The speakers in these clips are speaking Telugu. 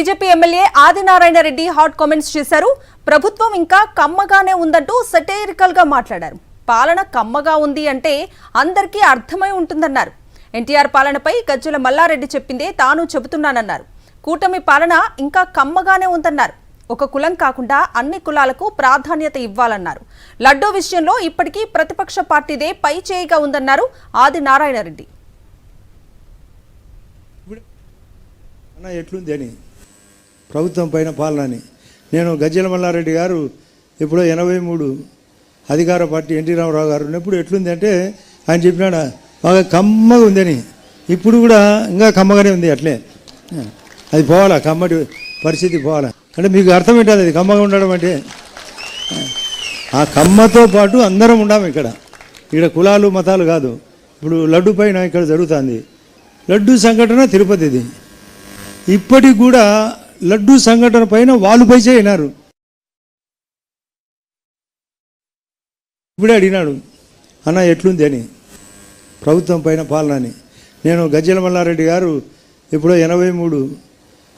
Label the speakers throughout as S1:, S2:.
S1: టీజేపీ MLA Adinarayana Reddy hot comments చేశారు. ప్రభుత్వం ఇంకా కమ్మగానే ఉందంటూ సెటైరికల్ గా మాట్లాడారు. పాలన కమ్మగా ఉంది అంటే అందరికీ అర్థమై ఉంటుందన్నారు. ఎన్టీఆర్ పాలనపై గజ్జల మల్లారెడ్డి చెప్పిందే తాను చెబుతున్నానన్నారు. కూటమి పాలన ఇంకా కమ్మగానే ఉందన్నారు. ఒక కులం కాకుండా అన్ని కులాలకు ప్రాధాన్యత ఇవ్వాలన్నారు. లడ్డూ విషయంలో ఇప్పటికీ ప్రతిపక్ష పార్టీదే పై చేయిగా ఉందన్నారు ఆదినారాయణ రెడ్డి.
S2: ఎట్లుంది అని ప్రభుత్వం పైన పాలనని నేను గజ్జల మల్లారెడ్డి గారు ఇప్పుడు 83 అధికార పార్టీ ఎన్టీ రామారావు గారు ఉన్నప్పుడు ఎట్లుంది అంటే ఆయన చెప్పినాడు బాగా కమ్మగా ఉందని. ఇప్పుడు కూడా ఇంకా కమ్మగానే ఉంది. అట్లే అది పోవాలా, కమ్మటి పరిస్థితి పోవాలా అంటే మీకు అర్థం ఏంటది అది కమ్మగా ఉండడం అంటే. ఆ కమ్మతో పాటు అందరం ఉండాము ఇక్కడ కులాలు మతాలు కాదు. ఇప్పుడు లడ్డు పైన ఇక్కడ జరుగుతుంది లడ్డు సంఘటన తిరుపతిది. ఇప్పటికి కూడా లడ్డూ సంఘటన పైన వాళ్ళు పైసే అయినారు. ఇప్పుడే అడిగినాడు అన్న ఎట్లుంది అని ప్రభుత్వం పైన పాలనని నేను గజ్జల మల్లారెడ్డి గారు ఇప్పుడు 83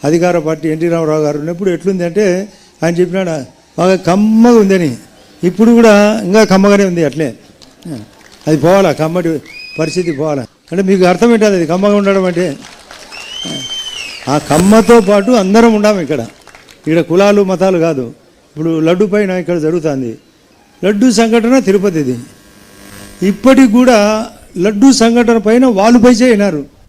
S2: అధికార పార్టీ ఎన్టీ రామారావు గారు ఉన్నప్పుడు ఎట్లుంది అంటే ఆయన చెప్పినాడు బాగా కమ్మగా ఉందని. ఇప్పుడు కూడా ఇంకా కమ్మగానే ఉంది. అట్లే అది పోవాలా, కమ్మటి పరిస్థితి పోవాలా అంటే మీకు అర్థం ఏంటది అది కమ్మగా ఉండడం అంటే. ఆ కమ్మతో పాటు అందరం ఉండాము ఇక్కడ కులాలు మతాలు కాదు. ఇప్పుడు లడ్డు పైన ఇక్కడ జరుగుతుంది లడ్డు సంఘటన తిరుపతిది. ఇప్పటికి కూడా లడ్డు సంఘటన పైన వాళ్ళు పైసే అయినారు.